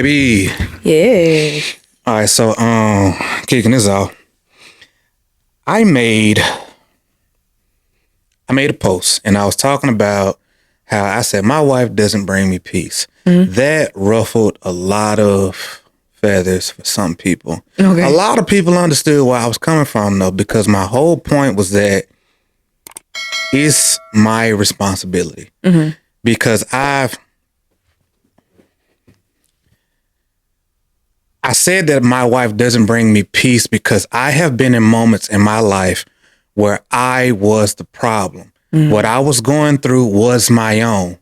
Baby. Yeah. All right, so kicking this off. I made a post and I was talking about how I said my wife doesn't bring me peace. That ruffled a lot of feathers for some people. Okay. A lot of people understood where I was coming from though, because my whole point was that it's my responsibility. Because I said that my wife doesn't bring me peace because I have been in moments in my life where I was the problem. What I was going through was my own.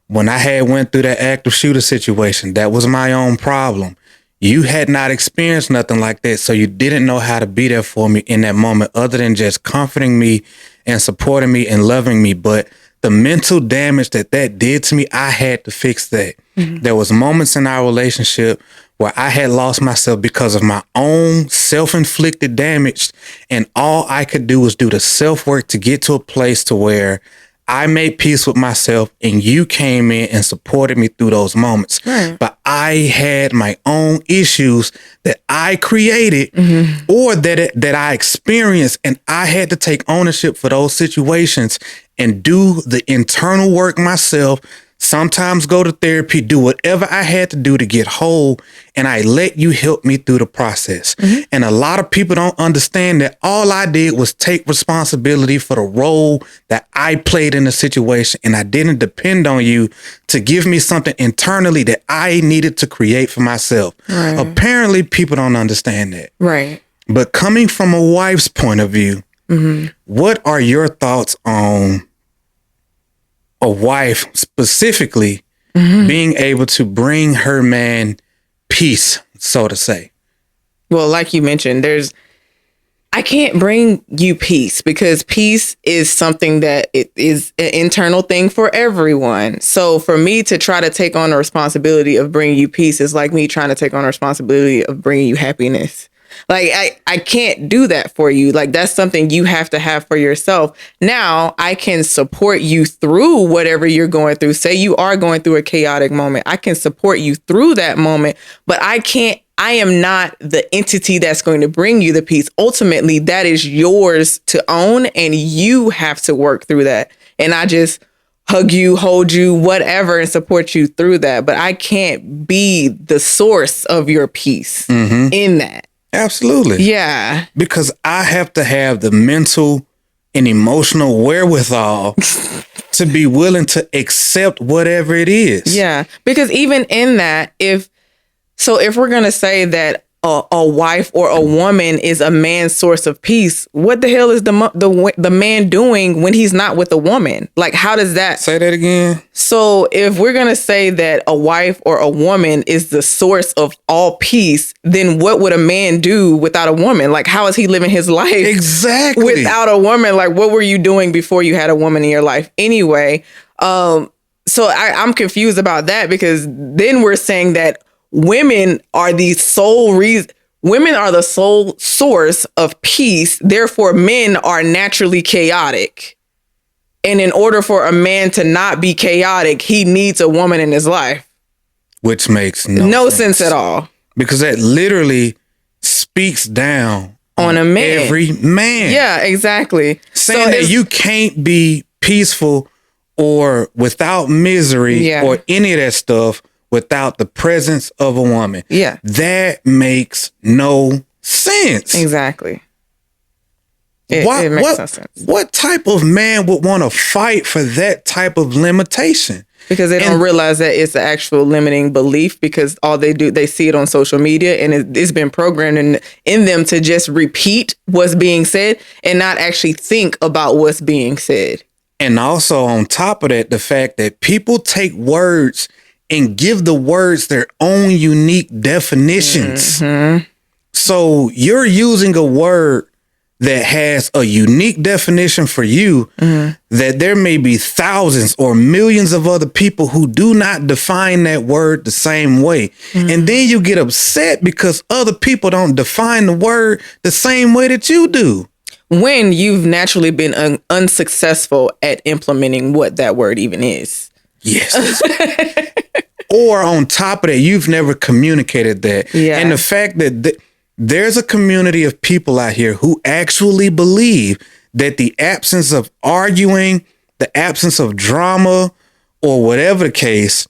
When I had went through that active shooter situation, that was my own problem. You had not experienced nothing like that, so you didn't know how to be there for me in that moment other than just comforting me and supporting me and loving me. But the mental damage that did to me, I had to fix that. There was moments in our relationship where I had lost myself because of my own self-inflicted damage, and all I could do was do the self-work to get to a place to where I made peace with myself and you came in and supported me through those moments. Right. But I had my own issues that I created or that I experienced, and I had to take ownership for those situations and do the internal work myself. Sometimes go to therapy, do whatever I had to do to get whole, and I let you help me through the process. And a lot of people don't understand that all I did was take responsibility for the role that I played in the situation, and I didn't depend on you to give me something internally that I needed to create for myself. Right. Apparently, people don't understand that. Right. But coming from a wife's point of view, what are your thoughts on a wife specifically being able to bring her man peace, so to say? Well, like you mentioned, I can't bring you peace because peace is something that it is an internal thing for everyone. So for me to try to take on the responsibility of bringing you peace is like me trying to take on the responsibility of bringing you happiness. Like, I can't do that for you. Like, that's something you have to have for yourself. Now, I can support you through whatever you're going through. Say you are going through a chaotic moment. I can support you through that moment, but I am not the entity that's going to bring you the peace. Ultimately, that is yours to own, and you have to work through that. And I just hug you, hold you, whatever, and support you through that. But I can't be the source of your peace in that. Absolutely. Yeah. Because I have to have the mental and emotional wherewithal to be willing to accept whatever it is. Yeah. Because even in that, if we're going to say that a wife or a woman is a man's source of peace, what the hell is the man doing when he's not with a woman? Like, how does that... Say that again. So if we're going to say that a wife or a woman is the source of all peace, then what would a man do without a woman? Like, how is he living his life exactly without a woman? Like, what were you doing before you had a woman in your life anyway? So I'm confused about that, because then we're saying that women are the sole reason. Women are the sole source of peace. Therefore, men are naturally chaotic. And in order for a man to not be chaotic, he needs a woman in his life. Which makes no sense at all. Because that literally speaks down on a man. Every man. Yeah, exactly. Saying that you can't be peaceful or without misery or any of that stuff without the presence of a woman. Yeah. That makes no sense. Exactly. It makes no sense. What type of man would want to fight for that type of limitation? Because they don't realize that it's an actual limiting belief, because all they see it on social media, and it's been programmed in them to just repeat what's being said and not actually think about what's being said. And also on top of that, the fact that people take words and give the words their own unique definitions. So you're using a word that has a unique definition for you, that there may be thousands or millions of other people who do not define that word the same way. And then you get upset because other people don't define the word the same way that you do. When you've naturally been unsuccessful at implementing what that word even is. Yes. Or on top of that, you've never communicated that. Yeah. And the fact that there's a community of people out here who actually believe that the absence of arguing, the absence of drama, or whatever the case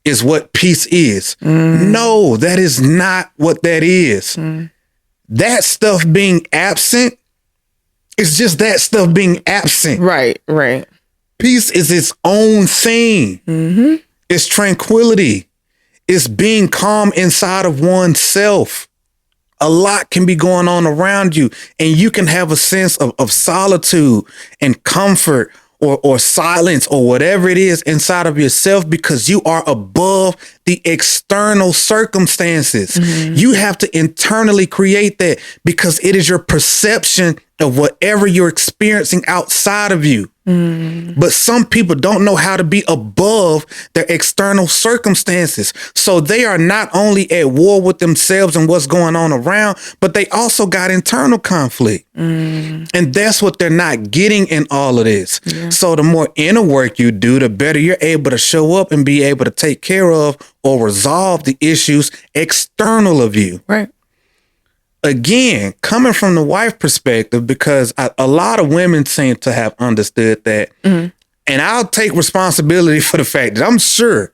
is what peace is. No, that is not what that is. That stuff being absent is just that stuff being absent. Right. Peace is its own thing. It's tranquility. It's being calm inside of oneself. A lot can be going on around you, and you can have a sense of solitude and comfort or silence or whatever it is inside of yourself because you are above the external circumstances. You have to internally create that because it is your perception of whatever you're experiencing outside of you. But some people don't know how to be above their external circumstances. So they are not only at war with themselves and what's going on around, but they also got internal conflict. And that's what they're not getting in all of this. Yeah. So the more inner work you do, the better you're able to show up and be able to take care of or resolve the issues external of you. Right. Again, coming from the wife perspective, because a lot of women seem to have understood that. And I'll take responsibility for the fact that I'm sure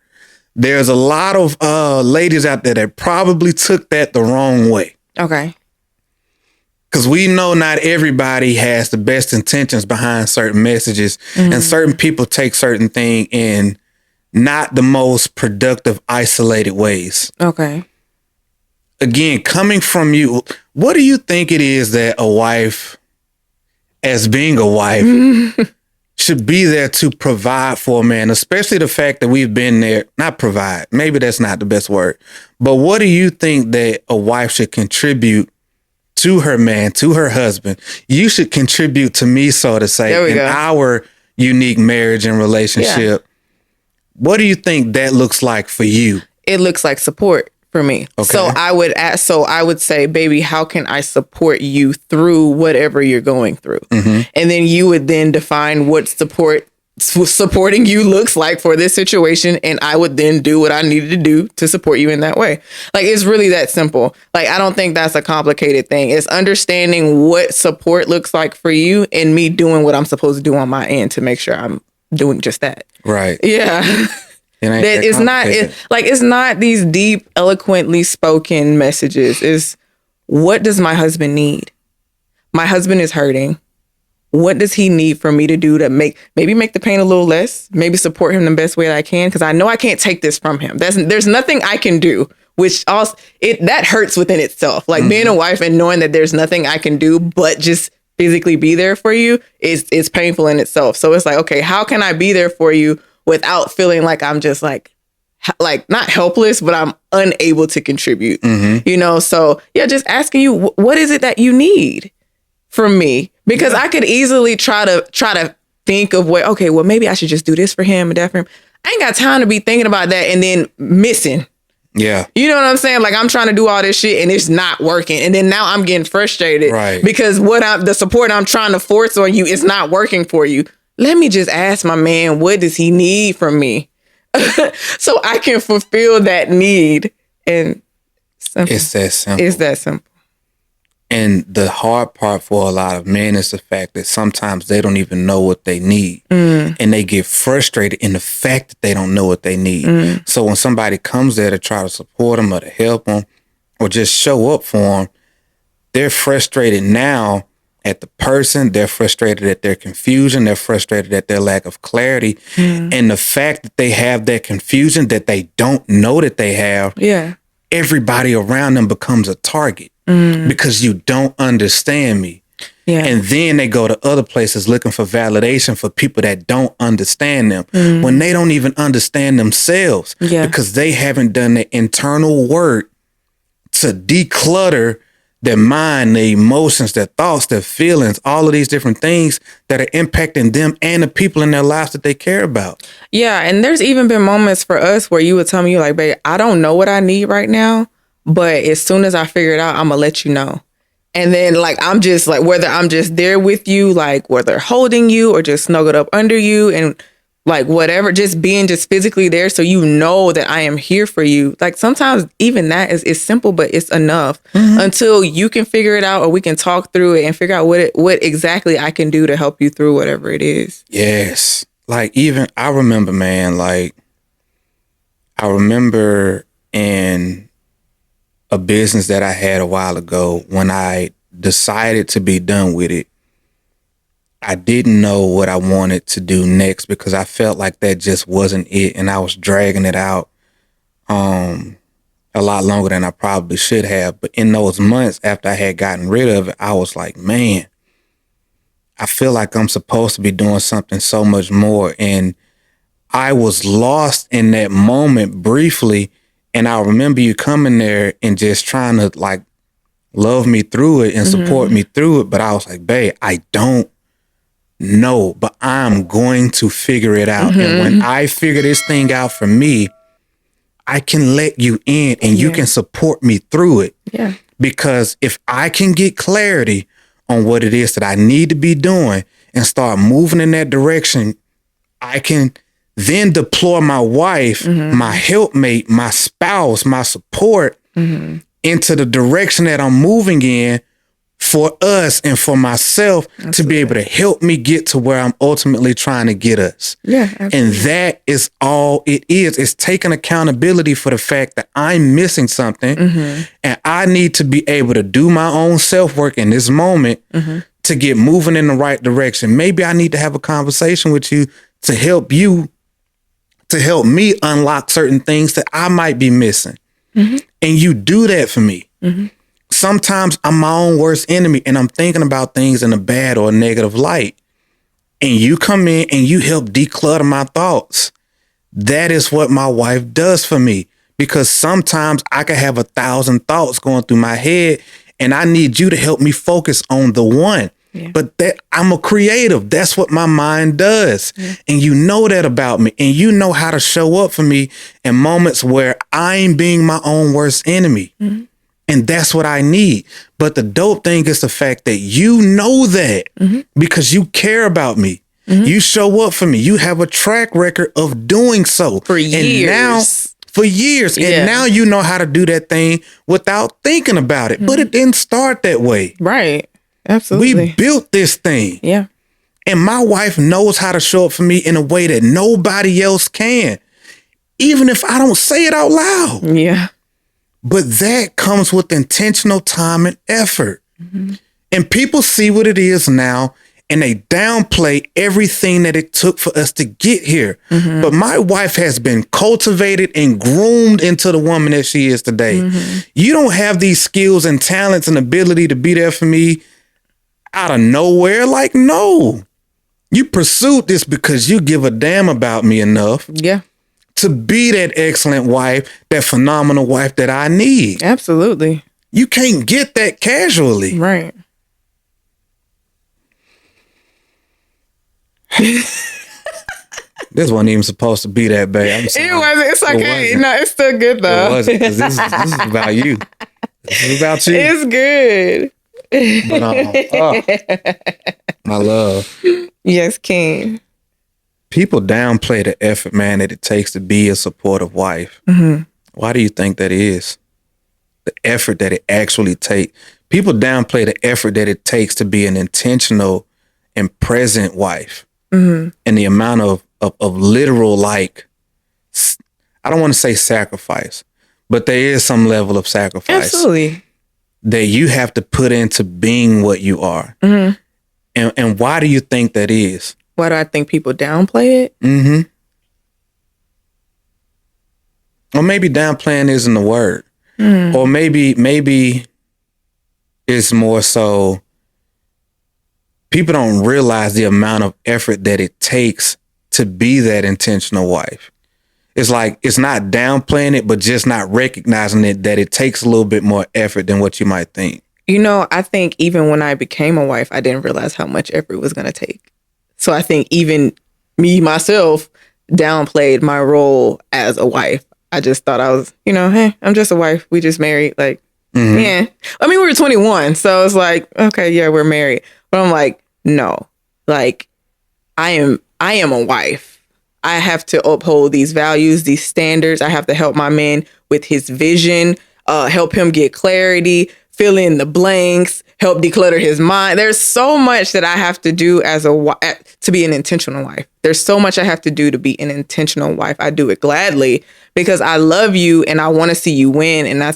there's a lot of ladies out there that probably took that the wrong way. Okay. Because we know not everybody has the best intentions behind certain messages, and certain people take certain things in not the most productive, isolated ways. Okay. Again, coming from you, what do you think it is that a wife, as being a wife, should be there to provide for a man, especially the fact that we've been there, not provide, maybe that's not the best word, but what do you think that a wife should contribute to her man, to her husband? You should contribute to me, so to say, in our unique marriage and relationship. Yeah. What do you think that looks like for you? It looks like support for me. Okay. So I would say, baby, how can I support you through whatever you're going through? And then you would then define what supporting you looks like for this situation. And I would then do what I needed to do to support you in that way. Like, it's really that simple. Like, I don't think that's a complicated thing. It's understanding what support looks like for you and me doing what I'm supposed to do on my end to make sure I'm doing just that. Right. Yeah. It's not these deep, eloquently spoken messages. It's, what does my husband need? My husband is hurting. What does he need for me to do to make the pain a little less? Maybe support him the best way that I can, because I know I can't take this from him. There's nothing I can do, which also that hurts within itself. Like being a wife and knowing that there's nothing I can do but just physically be there for you is painful in itself. So it's like, okay, how can I be there for you without feeling like I'm just like not helpless, but I'm unable to contribute, you know? So yeah, just asking you, what is it that you need from me? Because I could easily try to think of well, maybe I should just do this for him and that for him. I ain't got time to be thinking about that and then missing. Yeah. You know what I'm saying? Like, I'm trying to do all this shit and it's not working. And then now I'm getting frustrated because the support I'm trying to force on you is not working for you. Let me just ask my man, what does he need from me? So I can fulfill that need. And it's that simple. It's that simple. And the hard part for a lot of men is the fact that sometimes they don't even know what they need. And they get frustrated in the fact that they don't know what they need. So when somebody comes there to try to support them or to help them or just show up for them, they're frustrated now at the person. They're frustrated at their confusion. They're frustrated at their lack of clarity. And the fact that they have that confusion that they don't know that they have, everybody around them becomes a target. Because you don't understand me. And then they go to other places looking for validation for people that don't understand them when they don't even understand themselves because they haven't done the internal work to declutter their mind, their emotions, their thoughts, their feelings, all of these different things that are impacting them and the people in their lives that they care about. Yeah. And there's even been moments for us where you would tell me, like, babe, I don't know what I need right now. But as soon as I figure it out, I'm going to let you know. And then, like, I'm just like, whether I'm just there with you, like, whether holding you or just snuggled up under you and like whatever, just being just physically there. So you know that I am here for you. Like sometimes even that is simple, but it's enough until you can figure it out or we can talk through it and figure out what exactly I can do to help you through whatever it is. Yes. Like even I remember, man, like I remember in a business that I had a while ago when I decided to be done with it. I didn't know what I wanted to do next because I felt like that just wasn't it. And I was dragging it out a lot longer than I probably should have. But in those months after I had gotten rid of it, I was like, man, I feel like I'm supposed to be doing something so much more. And I was lost in that moment briefly. And I remember you coming there and just trying to like love me through it and support me through it. But I was like, babe, I don't know, but I'm going to figure it out. And when I figure this thing out for me, I can let you in and you can support me through it. Yeah. Because if I can get clarity on what it is that I need to be doing and start moving in that direction, I can then deploy my wife, my helpmate, my spouse, my support into the direction that I'm moving in for us and for myself to be able to help me get to where I'm ultimately trying to get us. Yeah, absolutely. And that is all it is. It's taking accountability for the fact that I'm missing something and I need to be able to do my own self-work in this moment to get moving in the right direction. Maybe I need to have a conversation with you to help me unlock certain things that I might be missing. And you do that for me. Sometimes I'm my own worst enemy and I'm thinking about things in a bad or a negative light. And you come in and you help declutter my thoughts. That is what my wife does for me. Because sometimes I could have 1,000 thoughts going through my head and I need you to help me focus on the one. Yeah. But that I'm a creative. That's what my mind does. Yeah. And you know that about me. And you know how to show up for me in moments where I'm being my own worst enemy. And that's what I need. But the dope thing is the fact that you know that because you care about me. You show up for me. You have a track record of doing so. For years. And now you know how to do that thing without thinking about it. But it didn't start that way. Right. Absolutely. We built this thing. Yeah. And my wife knows how to show up for me in a way that nobody else can. Even if I don't say it out loud. Yeah. But that comes with intentional time and effort. And people see what it is now and they downplay everything that it took for us to get here. But my wife has been cultivated and groomed into the woman that she is today. You don't have these skills and talents and ability to be there for me out of nowhere. Like, no. You pursued this because you give a damn about me enough. Yeah. To be that excellent wife, that phenomenal wife that I need. Absolutely. You can't get that casually. Right. This wasn't even supposed to be that bad. I'm sorry. It wasn't. It's okay. No, it's still good though. It wasn't. 'Cause this is about you. This is about you. It's good. But my love. Yes, King. People downplay the effort, man, that it takes to be a supportive wife. Why do you think that is? The effort that it actually takes. People downplay the effort that it takes to be an intentional and present wife. And the amount of literal, like, I don't want to say sacrifice, but there is some level of sacrifice. Absolutely. That you have to put into being what you are. And why do you think that is? Why do I think people downplay it? Or maybe downplaying isn't the word. Or maybe it's more so people don't realize the amount of effort that it takes to be that intentional wife. It's like, it's not downplaying it, but just not recognizing it, that it takes a little bit more effort than what you might think. You know, I think even when I became a wife, I didn't realize how much effort it was going to take. So I think even me, myself, downplayed my role as a wife. I just thought I was, hey, I'm just a wife. We just married. Like, yeah. I mean, we were 21. So it's like, okay, yeah, we're married. But I'm like, no, like, I am a wife. I have to uphold these values, these standards. I have to help my man with his vision, help him get clarity, fill in the blanks, help declutter his mind. There's so much that I have to do as to be an intentional wife. There's so much I have to do to be an intentional wife. I do it gladly because I love you and I want to see you win. And I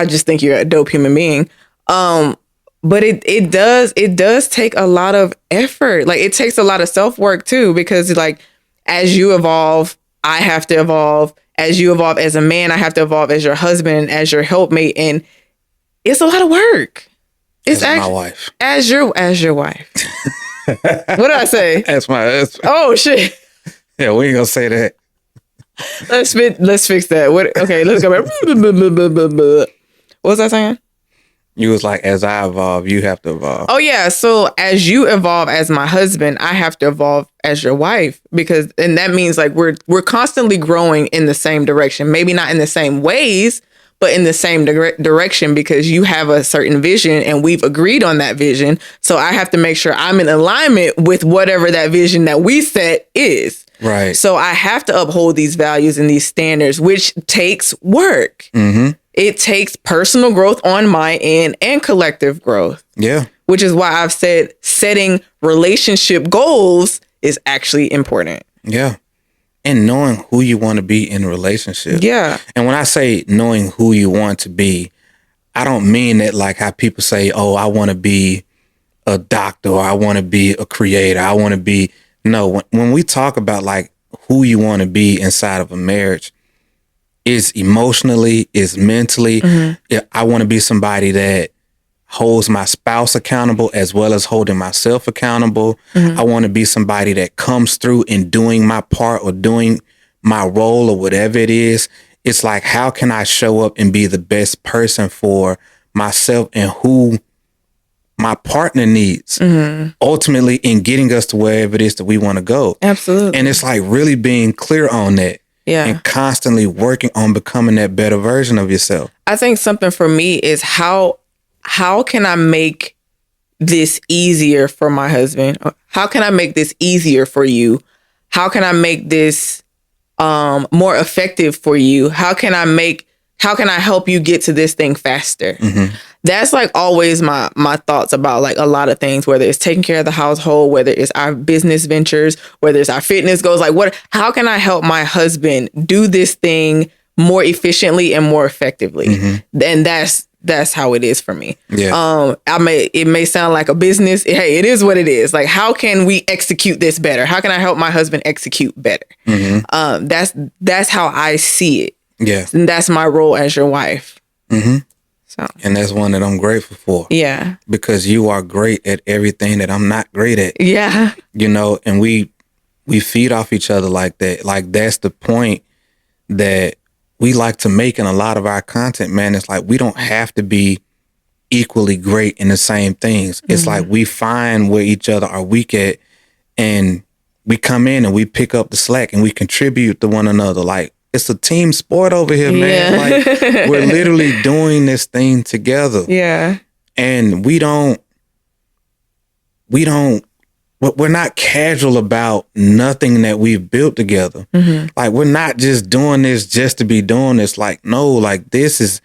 just think you're a dope human being. But it does take a lot of effort. Like, it takes a lot of self-work too, because like, as you evolve, I have to evolve. As you evolve as a man, I have to evolve as your husband, as your helpmate. And it's a lot of work. It's as my wife. As your wife. What did I say? That's my husband. Oh shit. Yeah, we ain't gonna say that. Let's fix that. Okay, let's go back. What was I saying? You was like, as I evolve, you have to evolve. Oh yeah. So as you evolve as my husband, I have to evolve as your wife, and that means like we're constantly growing in the same direction. Maybe not in the same ways, but in the same direction, because you have a certain vision and we've agreed on that vision. So I have to make sure I'm in alignment with whatever that vision that we set is. Right. So I have to uphold these values and these standards, which takes work. Mm-hmm. It takes personal growth on my end and collective growth. Yeah. Which is why I've said setting relationship goals is actually important. Yeah. And knowing who you want to be in a relationship. Yeah. And when I say knowing who you want to be, I don't mean that like how people say, oh, I want to be a doctor, or I want to be a creator. I want to be. No, when we talk about like who you want to be inside of a marriage, is emotionally, is mentally. Mm-hmm. I want to be somebody that holds my spouse accountable as well as holding myself accountable. Mm-hmm. I want to be somebody that comes through in doing my part or doing my role or whatever it is. It's like, how can I show up and be the best person for myself and who my partner needs, ultimately in getting us to wherever it is that we want to go. Absolutely. And it's like really being clear on that. Yeah. And constantly working on becoming that better version of yourself. I think something for me is how can I make this easier for my husband? How can I make this easier for you? How can I make this more effective for you? How can I help you get to this thing faster? Mm-hmm. That's like always my thoughts about like a lot of things, whether it's taking care of the household, whether it's our business ventures, whether it's our fitness goals. Like, how can I help my husband do this thing more efficiently and more effectively? Mm-hmm. And that's how it is for me. Yeah. It may sound like a business. Hey, it is what it is. Like, how can we execute this better? How can I help my husband execute better? Mm-hmm. That's how I see it. Yeah. And that's my role as your wife. Mm-hmm. So. And that's one that I'm grateful for. Yeah. Because you are great at everything that I'm not great at. Yeah. You know, and we feed off each other like that. Like, that's the point that we like to make in a lot of our content, man. It's like, we don't have to be equally great in the same things. It's like we find where each other are weak at, and we come in and we pick up the slack and we contribute to one another. Like, it's a team sport over here, man. Yeah. Like, we're literally doing this thing together. Yeah. And we're not casual about nothing that we've built together. Mm-hmm. Like, we're not just doing this just to be doing this. Like, no, like this is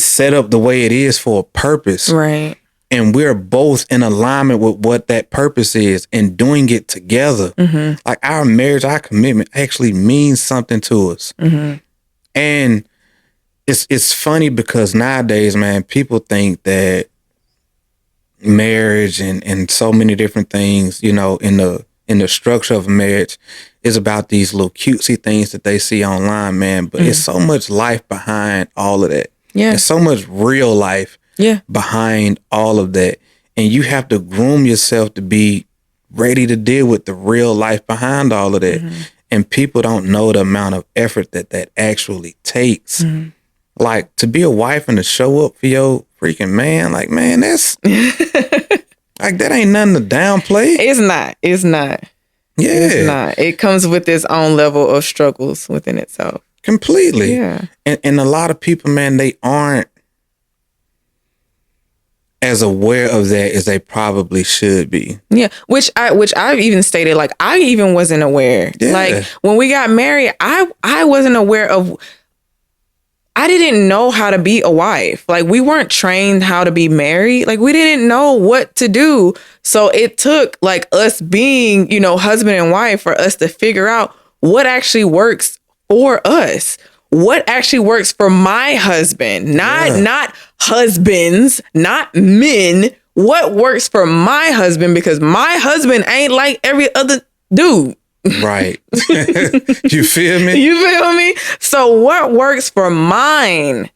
set up the way it is for a purpose. Right. And we're both in alignment with what that purpose is and doing it together. Mm-hmm. Like, our marriage, our commitment actually means something to us. Mm-hmm. And it's funny because nowadays, man, people think that marriage and so many different things, you know, in the structure of marriage is about these little cutesy things that they see online, man. But it's so much life behind all of that. Yeah. There's so much real life behind all of that. And you have to groom yourself to be ready to deal with the real life behind all of that. Mm-hmm. And people don't know the amount of effort that actually takes. Mm-hmm. Like, to be a wife and to show up for your freaking man, like, man, that's like, that ain't nothing to downplay. It's not. Yeah. It's not. It comes with its own level of struggles within itself. Completely. Yeah. And a lot of people, man, they aren't as aware of that as they probably should be. Yeah, which I've even stated, like, I even wasn't aware. Yeah. Like, when we got married, I wasn't aware of, I didn't know how to be a wife. Like, we weren't trained how to be married. Like, we didn't know what to do. So it took, like, us being, you know, husband and wife for us to figure out what actually works for us. What actually works for my husband, not husbands, not men. What works for my husband, because my husband ain't like every other dude. Right. You feel me? You feel me? So what works for mine?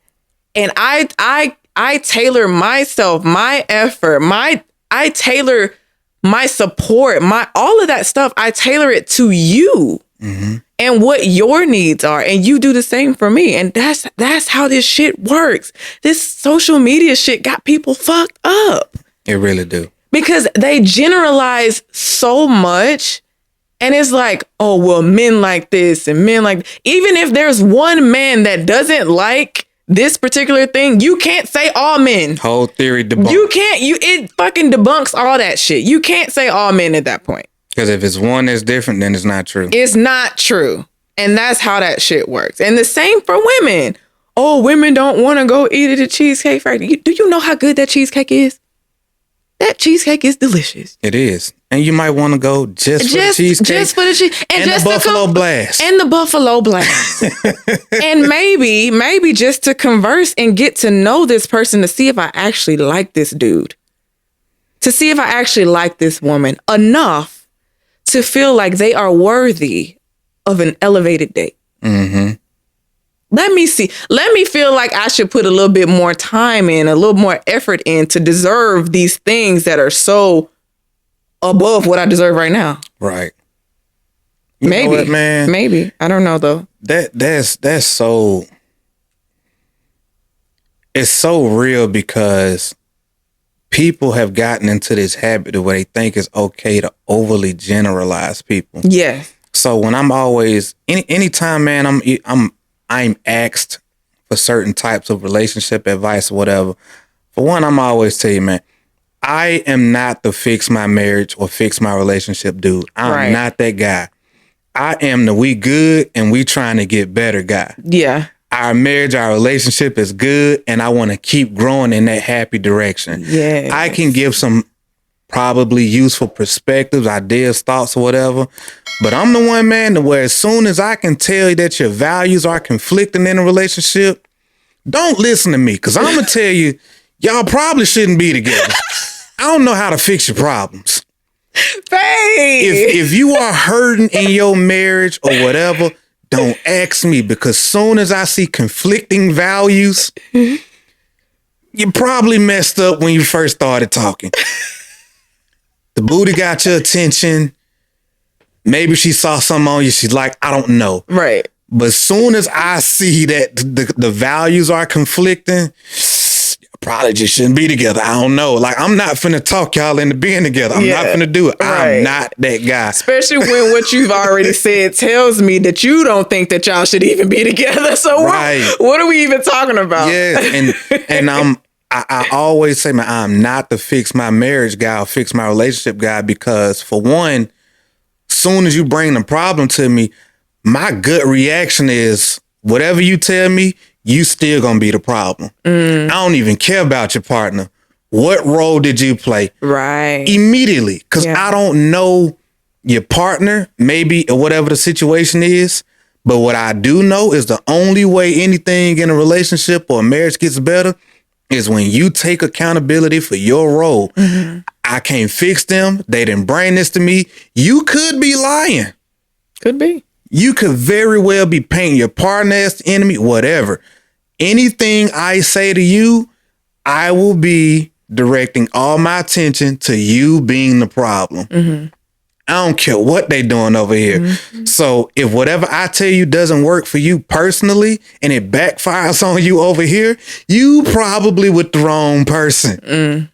And I tailor myself, my effort, I tailor my support, all of that stuff. I tailor it to you. Mm-hmm. And what your needs are, and you do the same for me. And that's how this shit works. This social media shit got people fucked up. It really do. Because they generalize so much, and it's like, oh, well, men like this and men like, even if there's one man that doesn't like this particular thing, you can't say all men. Whole theory debunked. You can't, it fucking debunks all that shit. You can't say all men at that point. Because if it's one that's different, then it's not true. It's not true. And that's how that shit works. And the same for women. Oh, women don't want to go eat at the Cheesecake Factory. Do you know how good that cheesecake is? That cheesecake is delicious. It is. And you might want to go just for the cheesecake. Just for the cheesecake. And just the Buffalo Blast. And the Buffalo Blast. And maybe just to converse and get to know this person, to see if I actually like this dude. To see if I actually like this woman enough to feel like they are worthy of an elevated date. Mm-hmm. Let me see. Let me feel like I should put a little bit more time in, a little more effort in to deserve these things that are so above what I deserve right now. Right. Maybe, what, man? Maybe. I don't know though. That's so, it's so real, because people have gotten into this habit of where they think it's okay to overly generalize people. Yeah. So when I'm always, anytime, man, I'm asked for certain types of relationship advice or whatever. For one, I'm always tell you, man, I am not the fix my marriage or fix my relationship dude. I'm not that guy. I am the we good and we trying to get better guy. Yeah. Our marriage, our relationship is good, and I want to keep growing in that happy direction. Yeah. I can give some probably useful perspectives, ideas, thoughts, or whatever. But I'm the one, man, to where as soon as I can tell you that your values are conflicting in a relationship, don't listen to me, because I'm going to tell you, y'all probably shouldn't be together. I don't know how to fix your problems. If you are hurting in your marriage or whatever, don't ask me, because soon as I see conflicting values, you probably messed up when you first started talking. The booty got your attention. Maybe she saw something on you. She's like, I don't know. Right. But soon as I see that the values are conflicting, probably just shouldn't be together. I don't know. Like, I'm not finna talk y'all into being together. I'm not finna do it. Right. I'm not that guy. Especially when what you've already said tells me that you don't think that y'all should even be together. So what are we even talking about? Yeah, and I always say, man, I'm not the fix my marriage guy or fix my relationship guy, because for one, soon as you bring the problem to me, my gut reaction is whatever you tell me, you still gonna be the problem. I don't even care about your partner. What role did you play? Right. Immediately. Because I don't know your partner, maybe, or whatever the situation is. But what I do know is the only way anything in a relationship or a marriage gets better is when you take accountability for your role. Mm-hmm. I can't fix them. They didn't bring this to me. You could be lying. Could be. You could very well be painting your partner as the enemy, whatever. Anything I say to you, I will be directing all my attention to you being the problem. Mm-hmm. I don't care what they doing over here. Mm-hmm. So if whatever I tell you doesn't work for you personally and it backfires on you over here, you probably with the wrong person. Mm.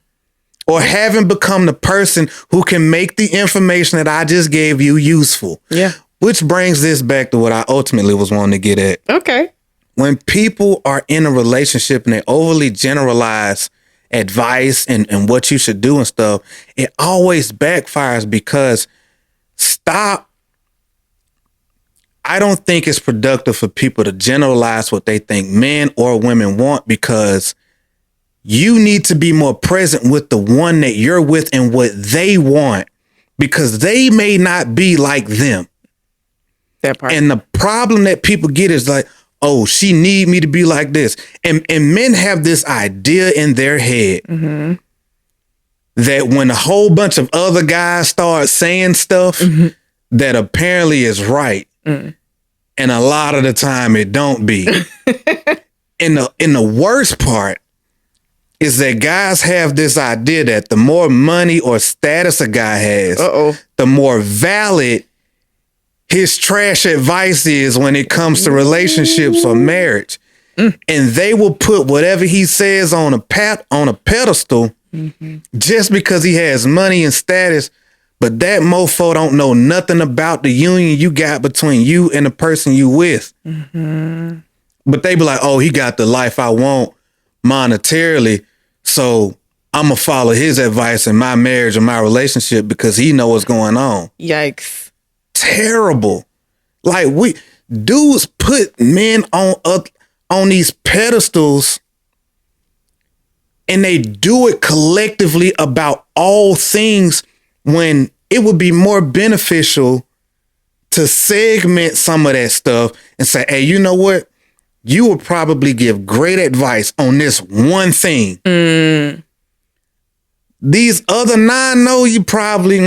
Or haven't become the person who can make the information that I just gave you useful. Yeah. Which brings this back to what I ultimately was wanting to get at. Okay. When people are in a relationship and they overly generalize advice and what you should do and stuff, it always backfires because I don't think it's productive for people to generalize what they think men or women want, because you need to be more present with the one that you're with and what they want, because they may not be like them. That part. And the problem that people get is like, oh, she need me to be like this. And men have this idea in their head that when a whole bunch of other guys start saying stuff that apparently is right, and a lot of the time it don't be. And the worst part is that guys have this idea that the more money or status a guy has, the more valid his trash advice is when it comes to relationships or marriage. And they will put whatever he says on a pedestal just because he has money and status. But that mofo don't know nothing about the union you got between you and the person you with. But they be like, oh, he got the life I want monetarily, so I'm going to follow his advice in my marriage or my relationship because he know what's going on. Yikes. Terrible. Like, dudes put men on these pedestals, and they do it collectively about all things, when it would be more beneficial to segment some of that stuff and say, hey, you know what? You would probably give great advice on this one thing. These other 9, no, you probably,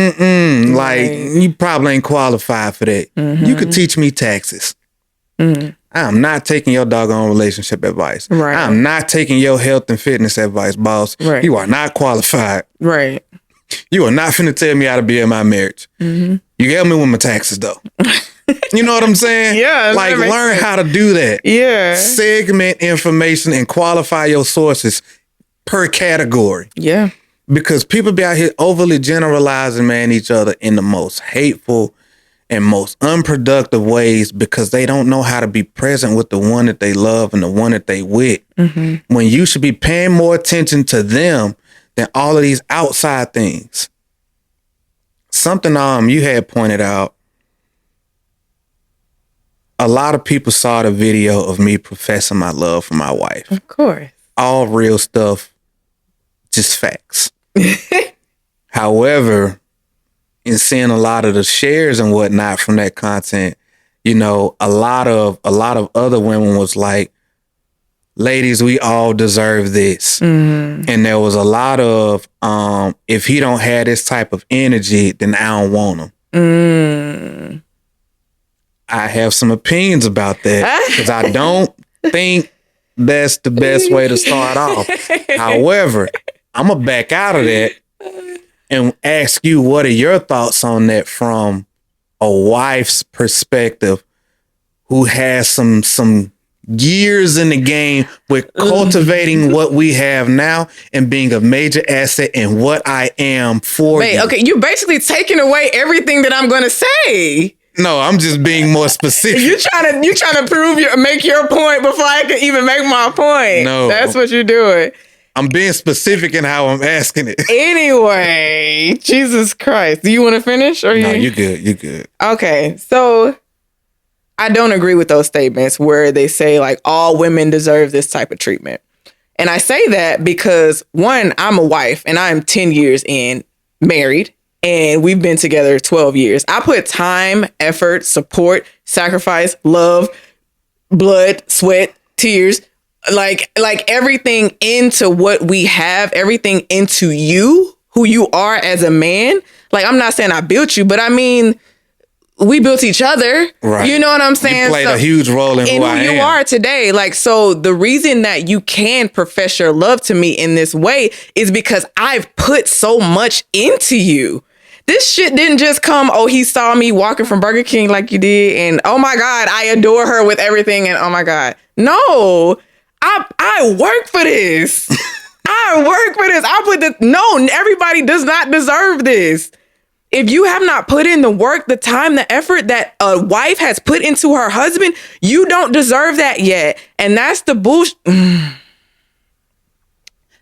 like, you probably ain't qualified for that. You could teach me taxes. I'm not taking your doggone relationship advice. Right. I'm not taking your health and fitness advice, boss. Right. You are not qualified. Right. You are not finna tell me how to be in my marriage. You can help me with my taxes, though. You know what I'm saying? Yeah. Like, learn how to do that. Yeah. Segment information and qualify your sources per category. Yeah. Because people be out here overly generalizing, man, each other in the most hateful and most unproductive ways, because they don't know how to be present with the one that they love and the one that they with. When you should be paying more attention to them than all of these outside things. Something you had pointed out, a lot of people saw the video of me professing my love for my wife. Of course. All real stuff, just facts. However, in seeing a lot of the shares and whatnot from that content, you know, a lot of other women was like, ladies, we all deserve this. And there was a lot of, if he don't have this type of energy, then I don't want him. I have some opinions about that, because I don't think that's the best way to start off. However, I'm going to back out of that and ask you, what are your thoughts on that from a wife's perspective who has some years in the game with cultivating what we have now and being a major asset in what I am for you? Okay, you're basically taking away everything that I'm going to say. No, I'm just being more specific. You trying to make your point before I can even make my point. No. That's what you're doing. I'm being specific in how I'm asking it. Anyway, Jesus Christ. Do you want to finish? Or No, you good. You good. Okay, so I don't agree with those statements where they say like all women deserve this type of treatment. And I say that because, one, I'm a wife and I'm 10 years in, married, and we've been together 12 years. I put time, effort, support, sacrifice, love, blood, sweat, tears, like everything into what we have, everything into you, who you are as a man. Like, I'm not saying I built you, but I mean, we built each other. Right. You know what I'm saying? You played a huge role in who I am. You are today. Like, so the reason that you can profess your love to me in this way is because I've put so much into you. This shit didn't just come, oh, he saw me walking from Burger King like you did, and oh my God, I adore her with everything, and oh my God. No, I work for this. No, everybody does not deserve this. If you have not put in the work, the time, the effort that a wife has put into her husband, you don't deserve that yet. And that's the bullshit.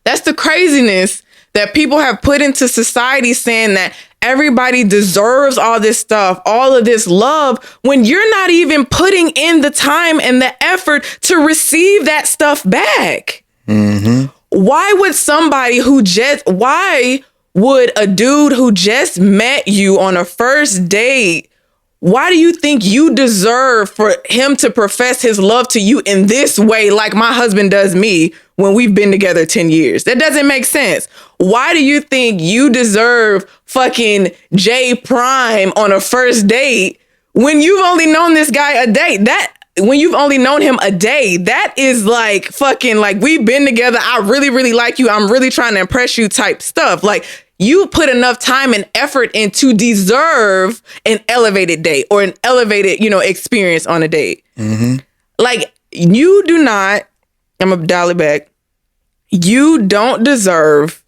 That's the craziness that people have put into society, saying that everybody deserves all this stuff, all of this love, when you're not even putting in the time and the effort to receive that stuff back. Mm-hmm. Why would a dude who just met you on a first date, why do you think you deserve for him to profess his love to you in this way, like my husband does me when we've been together 10 years? That doesn't make sense. Why do you think you deserve fucking J Prime on a first date when you've only known this guy a day? When you've only known him a day, that is like fucking like, we've been together, I really, really like you, I'm really trying to impress you type stuff. Like, you put enough time and effort in to deserve an elevated date or an elevated, experience on a date. Mm-hmm. Like, you do not, I'm gonna dial it back. You don't deserve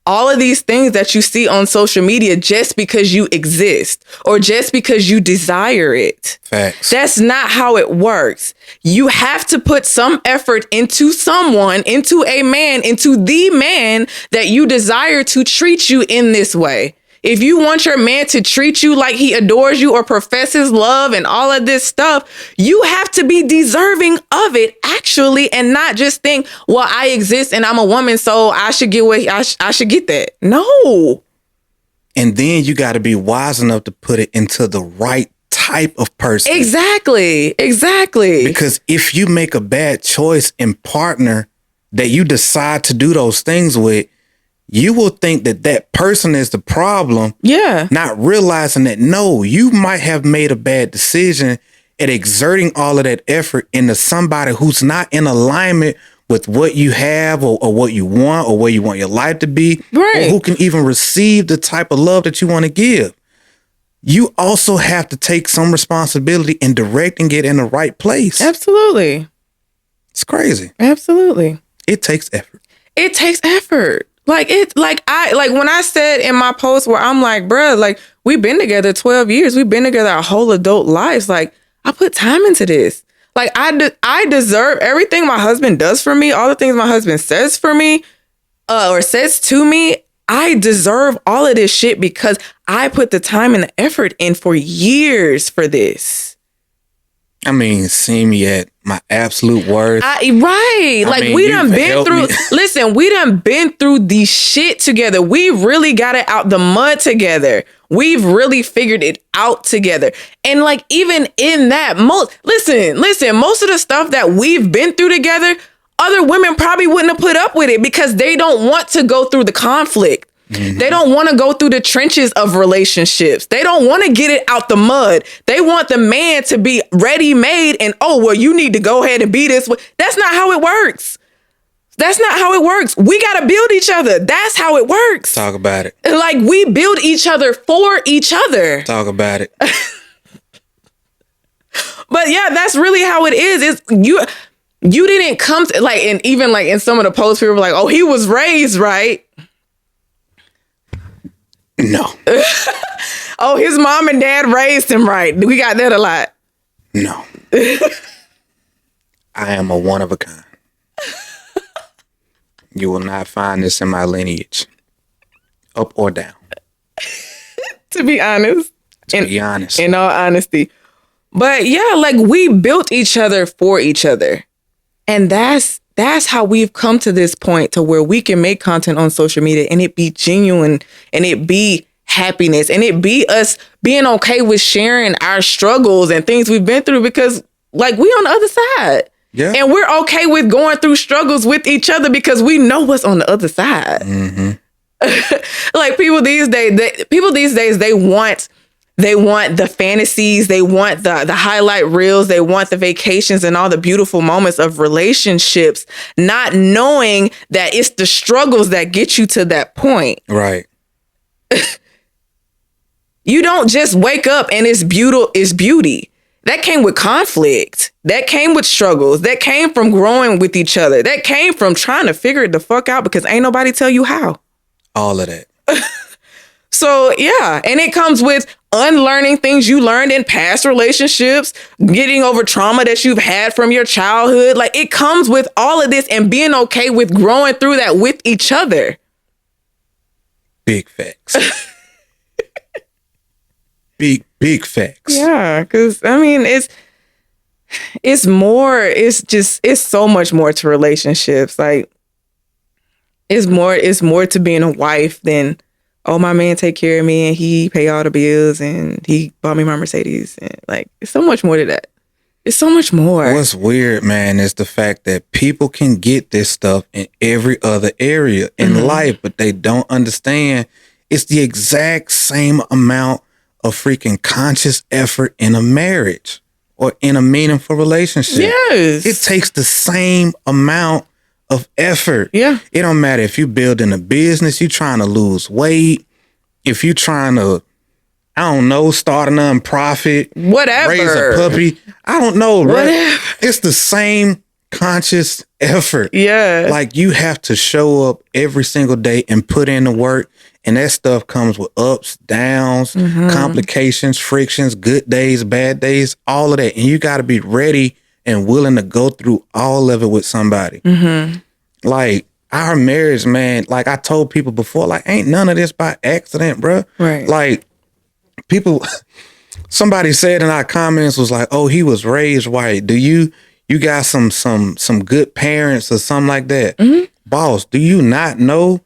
all of these things that you see on social media just because you exist or just because you desire it. Facts. That's not how it works. You have to put some effort into someone, into a man, into the man that you desire to treat you in this way. If you want your man to treat you like he adores you or professes love and all of this stuff, you have to be deserving of it, actually, and not just think, well, I exist and I'm a woman, so I should get what I should get that. No. And then you got to be wise enough to put it into the right type of person. Exactly. Because if you make a bad choice in partner that you decide to do those things with, you will think that that person is the problem. Yeah. Not realizing that, no, you might have made a bad decision at exerting all of that effort into somebody who's not in alignment with what you have or what you want or where you want your life to be. Right. Or who can even receive the type of love that you want to give. You also have to take some responsibility in directing it in the right place. Absolutely. It's crazy. Absolutely. It takes effort. It takes effort. When I said in my post where I'm like, bruh, like, we've been together 12 years. We've been together our whole adult lives. Like, I put time into this. Like, I deserve everything my husband does for me. All the things my husband says for me, or says to me. I deserve all of this shit because I put the time and the effort in for years for this. I mean, see me at my absolute worst. Right. We done been through, listen, we done been through the shit together. We really got it out the mud together. We've really figured it out together. And like, even in that, most of the stuff that we've been through together, other women probably wouldn't have put up with it because they don't want to go through the conflict. Mm-hmm. They don't want to go through the trenches of relationships. They don't want to get it out the mud. They want the man to be ready-made and, you need to go ahead and be this way. That's not how it works. We got to build each other. That's how it works. Talk about it. Like, we build each other for each other. Talk about it. But yeah, that's really how it is. It's you didn't come to, like, and even like in some of the posts, people were like, oh, he was raised right. No. Oh, his mom and dad raised him right. We got that a lot. No. I am a one of a kind. You will not find this in my lineage. Up or down. To be honest. In all honesty. But yeah, like, we built each other for each other. And that's how we've come to this point to where we can make content on social media and it be genuine and it be happiness and it be us being okay with sharing our struggles and things we've been through, because like, we on the other side. Yeah. And we're okay with going through struggles with each other because we know what's on the other side. Mm-hmm. Like, people these days, they want the fantasies, they want the highlight reels, they want the vacations and all the beautiful moments of relationships, not knowing that it's the struggles that get you to that point. Right. You don't just wake up and it's beauty. That came with conflict. That came with struggles. That came from growing with each other. That came from trying to figure it the fuck out because ain't nobody tell you how. All of that. So yeah, and it comes with unlearning things you learned in past relationships, getting over trauma that you've had from your childhood. Like, it comes with all of this and being okay with growing through that with each other. Big facts. Big facts. Yeah, because I mean, it's more. It's so much more to relationships. Like, it's more to being a wife than, oh, my man take care of me and he pay all the bills and he bought me my Mercedes. And like, it's so much more to that. It's so much more. What's weird, man, is the fact that people can get this stuff in every other area in life, but they don't understand it's the exact same amount of freaking conscious effort in a marriage or in a meaningful relationship. Yes. It takes the same amount of effort. Yeah. It don't matter if you're building a business, you're trying to lose weight, if you're trying to, I don't know, start a nonprofit, Whatever. raise a puppy. I don't know, right? Whatever. It's the same conscious effort. Yeah. Like, you have to show up every single day and put in the work. And that stuff comes with ups, downs, complications, frictions, good days, bad days, all of that. And you got to be ready and willing to go through all of it with somebody. Like, our marriage, man, like I told people before, like, ain't none of this by accident, bro. Right. Like, people, somebody said in our comments was like, oh, he was raised white. Do you got some good parents or something like that? Boss, do you not know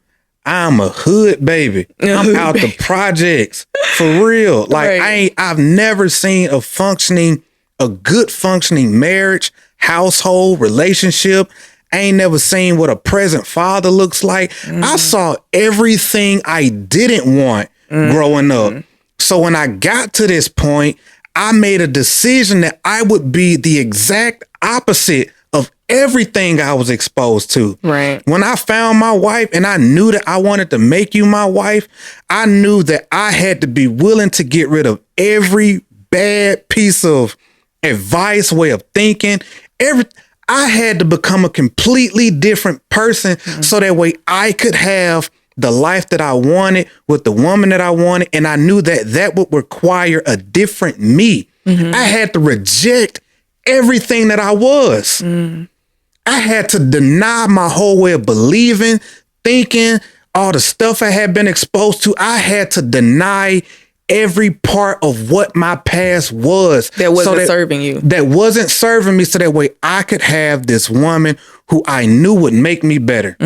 I'm a hood baby? I'm out the projects for real. Like, Right. I've never seen a good functioning marriage, household, relationship. I ain't never seen what a present father looks like. I saw everything I didn't want growing up. So when I got to this point, I made a decision that I would be the exact opposite of everything I was exposed to. Right. When I found my wife and I knew that I wanted to make you my wife, I knew that I had to be willing to get rid of every bad piece of advice, way of thinking, I had to become a completely different person so that way I could have the life that I wanted with the woman that I wanted. And I knew that that would require a different me. I had to reject everything that I was. I had to deny my whole way of believing, thinking, all the stuff I had been exposed to. I had to deny every part of what my past was. That wasn't serving you. That wasn't serving me so that way I could have this woman who I knew would make me better.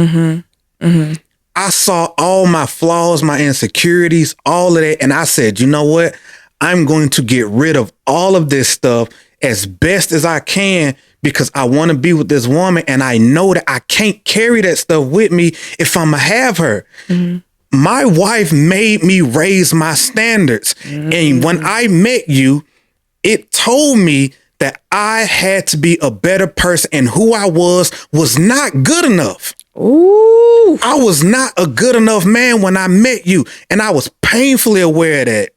I saw all my flaws, my insecurities, all of that. And I said, you know what? I'm going to get rid of all of this stuff as best as I can because I want to be with this woman. And I know that I can't carry that stuff with me if I'm going to have her. My wife made me raise my standards. And when I met you, it told me that I had to be a better person and who I was not good enough. Ooh. I was not a good enough man when I met you. And I was painfully aware of that.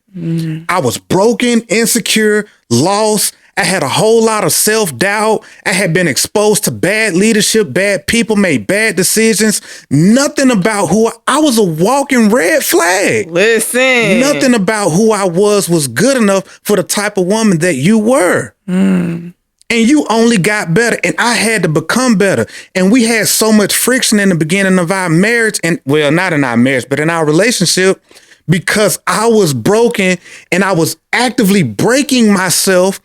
I was broken, insecure, lost. I had a whole lot of self-doubt. I had been exposed to bad leadership, bad people, made bad decisions. Nothing about who I was a walking red flag. Listen. Nothing about who I was good enough for the type of woman that you were. And you only got better. And I had to become better. And we had so much friction in the beginning of our marriage. And well, not in our marriage, but in our relationship, because I was broken and I was actively breaking myself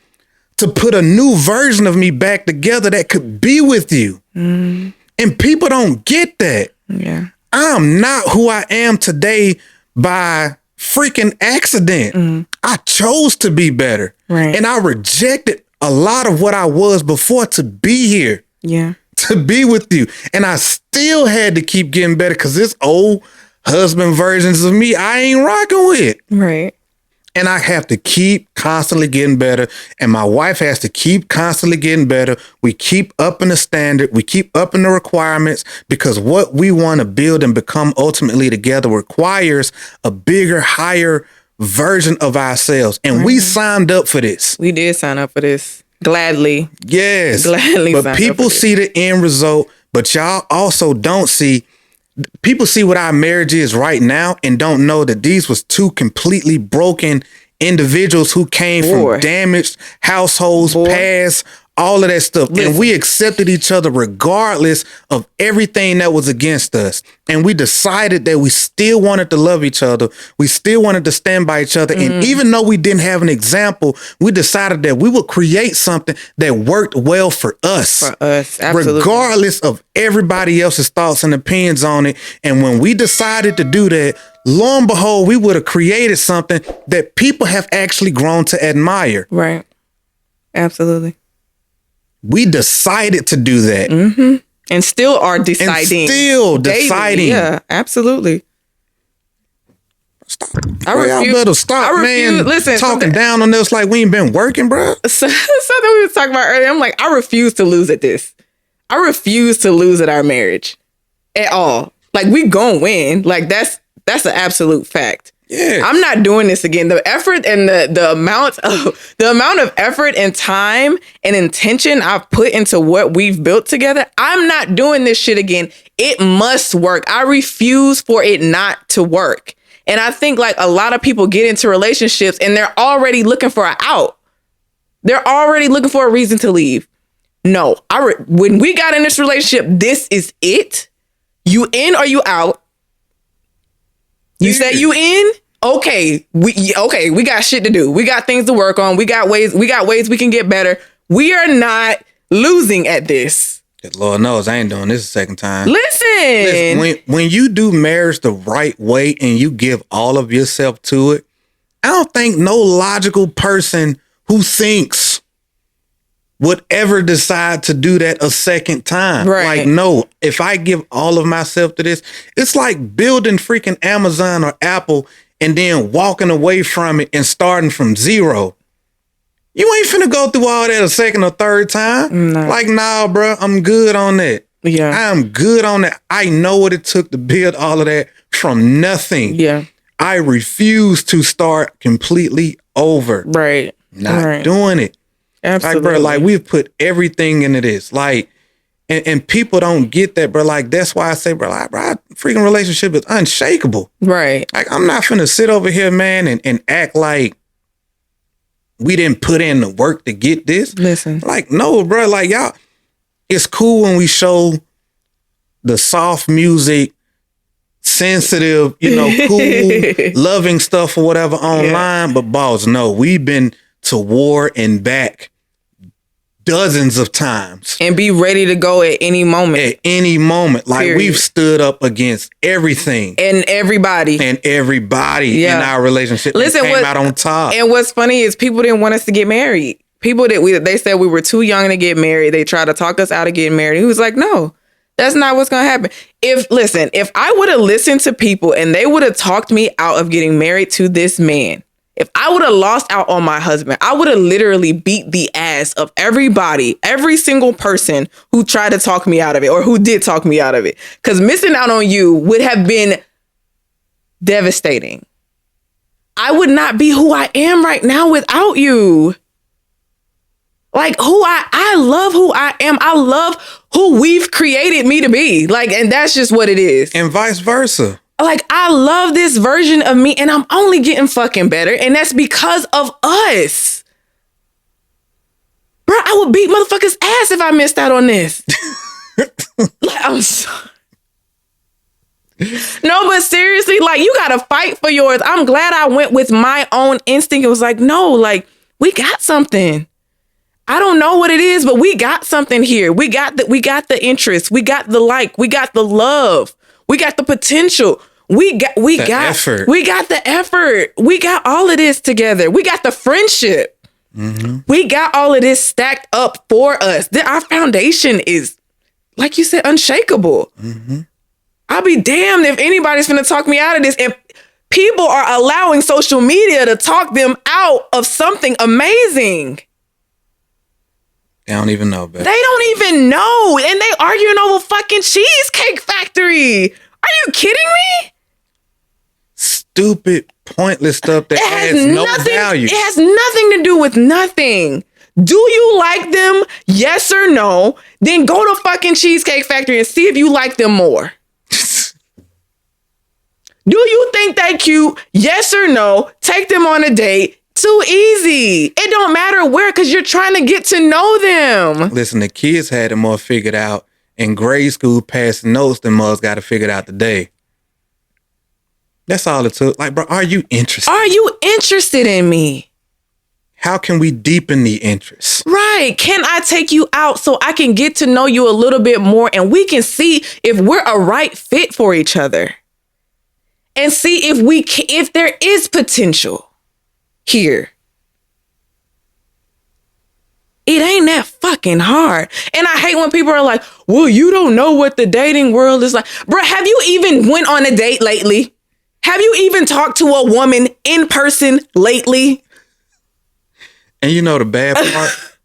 to put a new version of me back together that could be with you. And people don't get that. Yeah. I'm not who I am today by freaking accident. I chose to be better. Right. And I rejected a lot of what I was before to be here. Yeah. To be with you. And I still had to keep getting better because this old husband versions of me, I ain't rocking with. Right. And I have to keep constantly getting better. And my wife has to keep constantly getting better. We keep upping the standard. We keep upping the requirements because what we want to build and become ultimately together requires a bigger, higher version of ourselves. And we signed up for this. We did sign up for this. Gladly. Yes. Gladly. But people see the end result, but y'all also don't see. People see what our marriage is right now and don't know that these was two completely broken individuals who came from damaged households, past, all of that stuff. Listen. And we accepted each other regardless of everything that was against us. And we decided that we still wanted to love each other. We still wanted to stand by each other. And even though we didn't have an example, we decided that we would create something that worked well for us. For us, absolutely. Regardless of everybody else's thoughts and opinions on it. And when we decided to do that, lo and behold, we would have created something that people have actually grown to admire. Right. Absolutely. We decided to do that. And still are deciding. Daily. Yeah, absolutely. Stop. Y'all better stop, man. Listen, talking down on us like we ain't been working, bro. Something we was talking about earlier. I'm like, I refuse to lose at this. I refuse to lose at our marriage at all. Like, we gonna win. Like, that's an absolute fact. Yeah, I'm not doing this again. The effort and the amount of effort and time and intention I've put into what we've built together, I'm not doing this shit again. It must work. I refuse for it not to work. And I think like a lot of people get into relationships and they're already looking for an out. They're already looking for a reason to leave. No, when we got in this relationship, this is it. You in or you out? You said you in? Okay, we got shit to do. We got things to work on. We got ways we can get better. We are not losing at this. Lord knows I ain't doing this a second time. Listen, when you do marriage the right way and you give all of yourself to it, I don't think no logical person who thinks would ever decide to do that a second time. Right. Like, no, if I give all of myself to this, it's like building freaking Amazon or Apple and then walking away from it and starting from zero. You ain't finna go through all that a second or third time. No. Like, nah, bro, I'm good on that. Yeah. I'm good on that. I know what it took to build all of that from nothing. Yeah. I refuse to start completely over. Right. Not doing it. Absolutely. Like, bro, like we've put everything into this. Like, and people don't get that, bro. Like, that's why I say, bro, our freaking relationship is unshakable. Right. Like, I'm not finna sit over here, man, and act like we didn't put in the work to get this. Listen. Like, no, bro. Like, y'all, it's cool when we show the soft music, sensitive, cool, loving stuff or whatever online. Yeah. But boss, no, we've been to war and back dozens of times. And be ready to go at any moment. At any moment. Like, period. We've stood up against everything. And everybody in our relationship. Listen, came out on top. And what's funny is people didn't want us to get married. People they said we were too young to get married. They tried to talk us out of getting married. He was like, no, that's not what's going to happen. If I would have listened to people and they would have talked me out of getting married to this man, if I would have lost out on my husband, I would have literally beat the ass of everybody, every single person who tried to talk me out of it or who did talk me out of it. Because missing out on you would have been devastating. I would not be who I am right now without you. Like, I love who I am. I love who we've created me to be. Like, and that's just what it is. And vice versa. Like, I love this version of me and I'm only getting fucking better. And that's because of us. Bro, I would beat motherfuckers' ass if I missed out on this. Like, I'm sorry. No, but seriously, like, you got to fight for yours. I'm glad I went with my own instinct. It was like, no, like, we got something. I don't know what it is, but we got something here. We got the interest. We got the like. We got the love. We got the potential. We got effort. We got the effort. We got all of this together. We got the friendship. Mm-hmm. We got all of this stacked up for us. Our foundation is, like you said, unshakable. Mm-hmm. I'll be damned if anybody's going to talk me out of this. And people are allowing social media to talk them out of something amazing. They don't even know, baby. They don't even know. And they arguing over fucking Cheesecake Factory. Are you kidding me? Stupid, pointless stuff that has no value. It has nothing to do with nothing. Do you like them? Yes or no? Then go to fucking Cheesecake Factory and see if you like them more. Do you think they cute? Yes or no? Take them on a date. Too easy. It don't matter where, because you're trying to get to know them. Listen, the kids had it more figured out in grade school, passing notes than mothers got it figured out today. That's all it took. Like, bro, are you interested? Are you interested in me? How can we deepen the interest? Right. Can I take you out so I can get to know you a little bit more and we can see if we're a right fit for each other? And see if there is potential here. It ain't that fucking hard. And I hate when people are like, well, you don't know what the dating world is like. Bro, have you even went on a date lately? Have you even talked to a woman in person lately? And you know the bad part?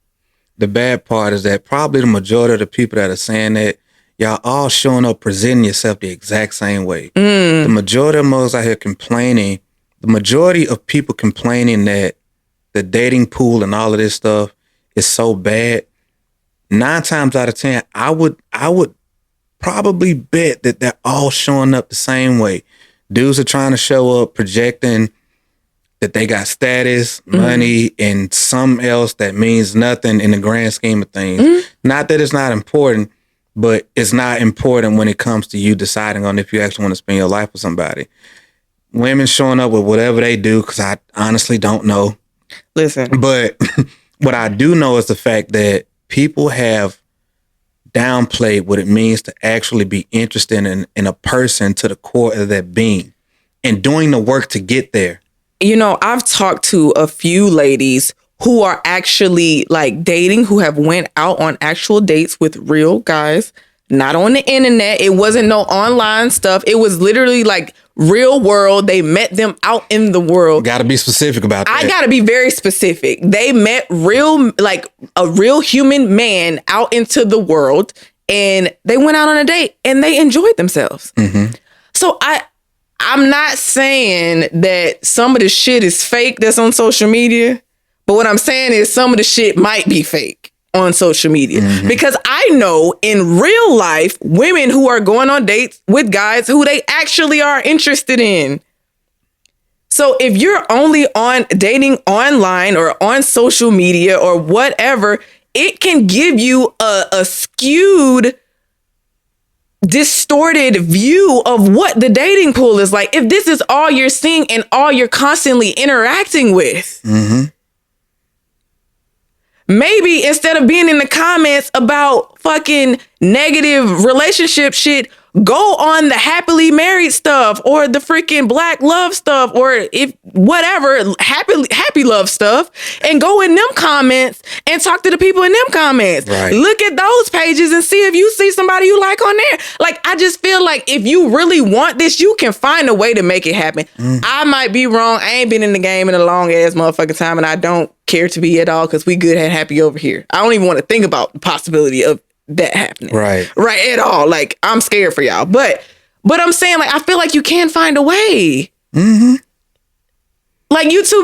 The bad part is that probably the majority of the people that are saying that, y'all all showing up presenting yourself the exact same way. The majority of us out here complaining, the majority of people complaining that the dating pool and all of this stuff is so bad. 9 times out of 10, I would probably bet that they're all showing up the same way. Dudes are trying to show up projecting that they got status, money, and something else that means nothing in the grand scheme of things. Not that it's not important, but it's not important when it comes to you deciding on if you actually want to spend your life with somebody. Women showing up with whatever they do, because I honestly don't know. Listen. But what I do know is the fact that people have downplayed what it means to actually be interested in a person to the core of their being and doing the work to get there. You know, I've talked to a few ladies who are actually like dating, who have went out on actual dates with real guys, not on the internet. It wasn't no online stuff. It was literally like real world. They met them out in the world. Got to be specific about that. I got to be very specific. They met like a real human man out into the world, and they went out on a date and they enjoyed themselves. So I'm not saying that some of the shit is fake that's on social media, but what I'm saying is some of the shit might be fake on social media. Because I know in real life, women who are going on dates with guys who they actually are interested in. So if you're only on dating online or on social media or whatever, it can give you a skewed, distorted view of what the dating pool is like if this is all you're seeing and all you're constantly interacting with. Maybe instead of being in the comments about fucking negative relationship shit, go on the happily married stuff or the freaking black love stuff or if whatever happy love stuff, and go in them comments and talk to the people in them comments. Right. Look at those pages and see if you see somebody you like on there. Like, I just feel like if you really want this, you can find a way to make it happen. I might be wrong. I ain't been in the game in a long ass motherfucking time, and I don't care to be at all because we good and happy over here. I don't even want to think about the possibility of that happening. Right at all. Like, I'm scared for y'all. But I'm saying, like, I feel like you can find a way. Like, y'all too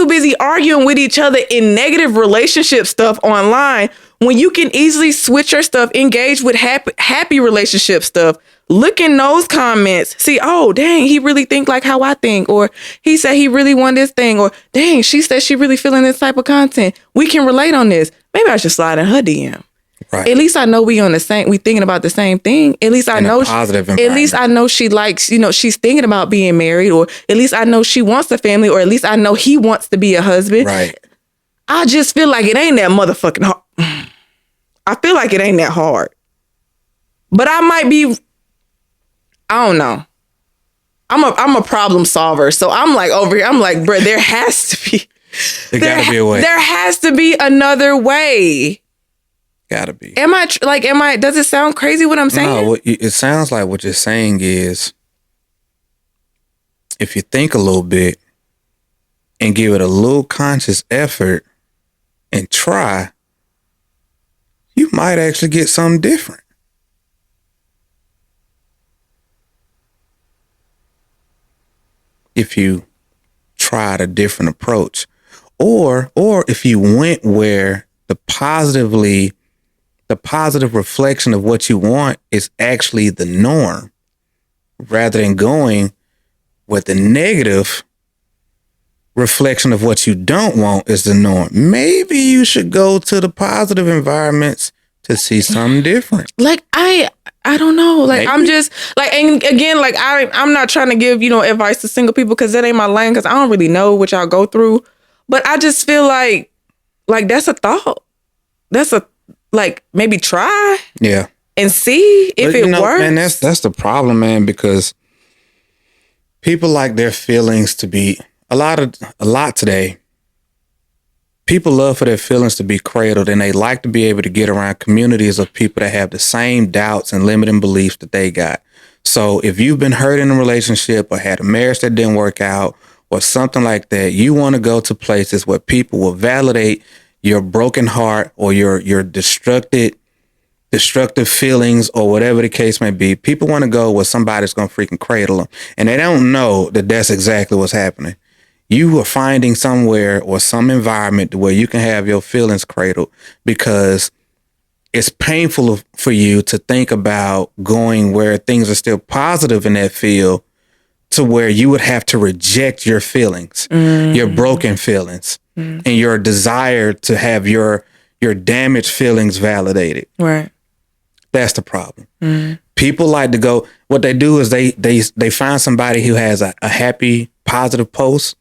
busy arguing with each other in negative relationship stuff online when you can easily switch your stuff, engage with happy relationship stuff. Look in those comments. See, oh, dang, he really think like how I think. Or he said he really want this thing. Or dang, she said she really feeling this type of content. We can relate on this. Maybe I should slide in her DM. Right. At least I know we thinking about the same thing. At least I know, at least I know she likes, she's thinking about being married, or at least I know she wants a family, or at least I know he wants to be a husband. Right. I just feel like it ain't that motherfucking hard. I feel like it ain't that hard. But I might be, I don't know. I'm a problem solver. So I'm like over here, I'm like, bro, there has to be. There gotta be a way. There has to be another way. Gotta be. Does it sound crazy what I'm saying? No, it sounds like what you're saying is, if you think a little bit and give it a little conscious effort and try, you might actually get something different. If you tried a different approach, or if you went where the positive reflection of what you want is actually the norm, rather than going with the negative reflection of what you don't want is the norm. Maybe you should go to the positive environments to see something different. Like I don't know. Like Maybe. I'm just like, and again, like I'm not trying to give, advice to single people because that ain't my lane, because I don't really know what y'all go through. But I just feel like that's a thought. That's maybe try. Yeah. And see if it works. Man, that's the problem, man, because people like their feelings to be a lot today. People love for their feelings to be cradled, and they like to be able to get around communities of people that have the same doubts and limiting beliefs that they got. So if you've been hurt in a relationship or had a marriage that didn't work out or something like that, you want to go to places where people will validate your broken heart or your destructive feelings or whatever the case may be. People want to go where somebody's going to freaking cradle them. And they don't know that that's exactly what's happening. You are finding somewhere or some environment where you can have your feelings cradled, because it's painful for you to think about going where things are still positive in that field, to where you would have to reject your feelings, your broken feelings, and your desire to have your damaged feelings validated. Right. That's the problem. People like to go, what they do is they find somebody who has a happy, positive post,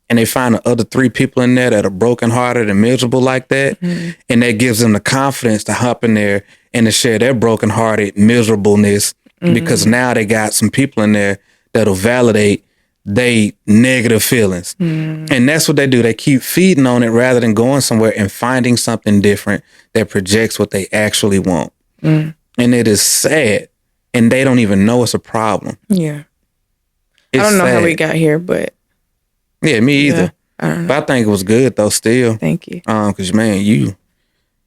and they find the other 3 people in there that are brokenhearted and miserable like that. And that gives them the confidence to hop in there and to share their brokenhearted miserableness, because now they got some people in there that'll validate they negative feelings. And that's what they do. They keep feeding on it rather than going somewhere and finding something different that projects what they actually want. And it is sad, and they don't even know it's a problem. Yeah. It's I don't know sad. how we got here, but yeah, me either. Yeah, I don't know. But I think it was good though. Still, Thank you. Because man,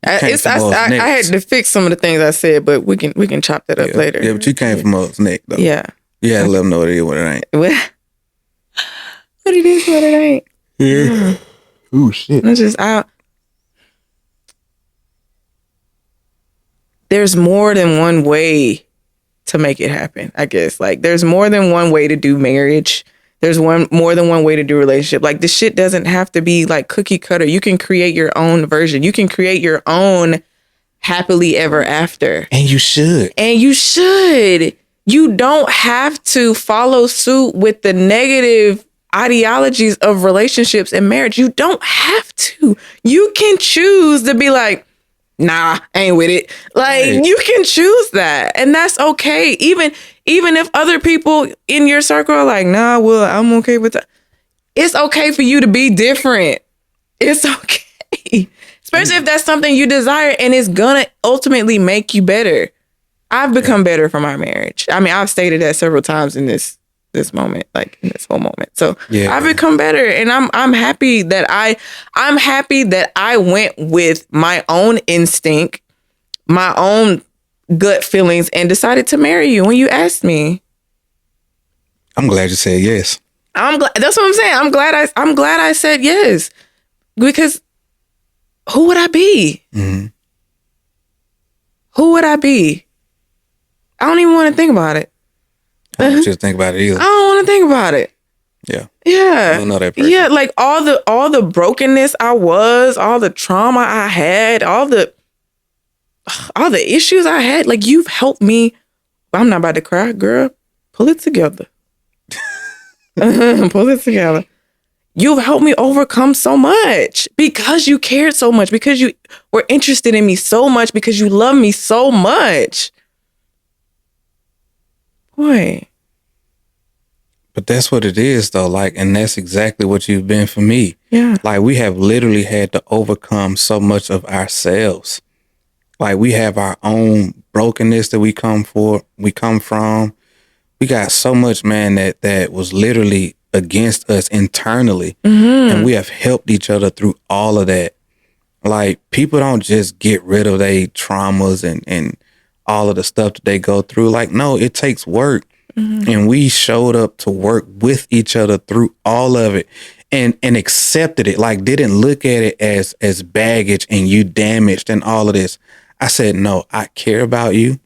I had to fix some of the things I said, but we can chop that up later. Yeah, but you came from us neck though. Yeah. You had to let them know what it is, what it ain't. What it is, what it ain't. Yeah. Ooh, shit. It's just there's more than one way to make it happen, I guess. Like, there's more than one way to do marriage. There's more than one way to do relationship. Like, this shit doesn't have to be like cookie cutter. You can create your own version. You can create your own happily ever after. And you should. You don't have to follow suit with the negative ideologies of relationships and marriage. You don't have to. You can choose to be like, nah, I ain't with it. Like, right. You can choose that. And that's okay. Even if other people in your circle are like, nah, well, I'm okay with that. It's okay for you to be different. It's okay. Especially if that's something you desire and it's gonna ultimately make you better. I've become better from our marriage. I mean, I've stated that several times in this moment, like in this whole moment. So I've become better, and I'm happy that I went with my own instinct, my own gut feelings, and decided to marry you when you asked me. I'm glad you said yes. I'm glad. That's what I'm saying. I'm glad I said yes, because who would I be? Mm-hmm. Who would I be? I don't even want to think about it. I don't just think about it either. I don't want to think about it. Yeah. Yeah. I don't know that person. Yeah, like all the brokenness I was, all the trauma I had, all the issues I had. Like, you've helped me. I'm not about to cry, girl. Pull it together. Pull it together. You've helped me overcome so much because you cared so much, because you were interested in me so much, because you love me so much. Boy. But that's what it is, though. Like, and that's exactly what you've been for me. Yeah. Like, we have literally had to overcome so much of ourselves. Like, we have our own brokenness that we come from. We got so much, man, that was literally against us internally. Mm-hmm. And we have helped each other through all of that. Like, people don't just get rid of their traumas and all of the stuff that they go through. Like, no, it takes work. Mm-hmm. And we showed up to work with each other through all of it and accepted it. Like, didn't look at it as baggage and you damaged and all of this. I said, no, I care about you.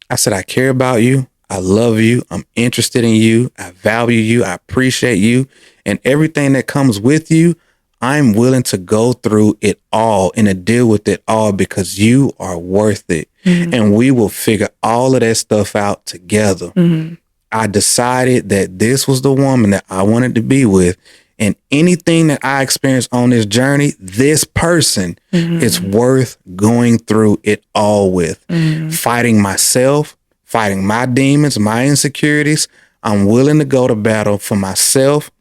I said, I care about you. I love you. I'm interested in you. I value you. I appreciate you. And everything that comes with you, I'm willing to go through it all and to deal with it all because you are worth it. And we will figure all of that stuff out together. I decided that this was the woman that I wanted to be with. And anything that I experienced on this journey, this person is worth going through it all with. Fighting myself, fighting my demons, my insecurities. I'm willing to go to battle for myself,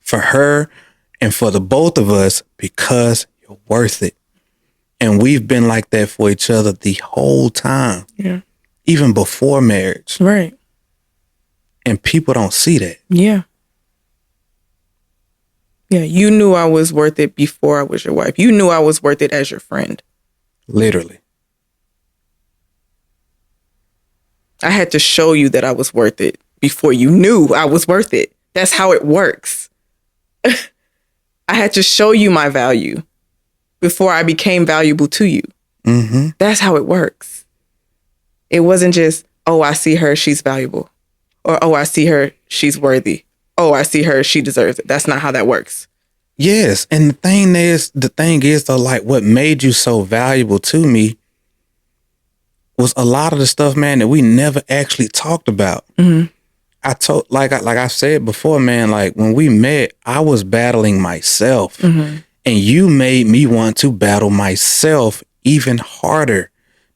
for her, and for the both of us because you're worth it. And we've been like that for each other the whole time. Yeah. Even before marriage. Right. And people don't see that. Yeah. Yeah, you knew I was worth it before I was your wife. You knew I was worth it as your friend. Literally. I had to show you that I was worth it before you knew I was worth it. That's how it works. I had to show you my value before I became valuable to you. That's how it works. It wasn't just, oh, I see her, she's valuable. Or, oh, I see her, she's worthy. Oh, I see her, she deserves it. That's not how that works. Yes. And the thing is though, like what made you so valuable to me was a lot of the stuff, man, that we never actually talked about. I told, like I said before, man, like when we met, I was battling myself and you made me want to battle myself even harder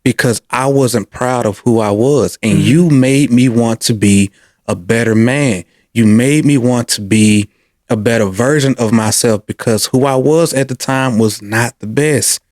because I wasn't proud of who I was. And you made me want to be a better man. You made me want to be a better version of myself because who I was at the time was not the best.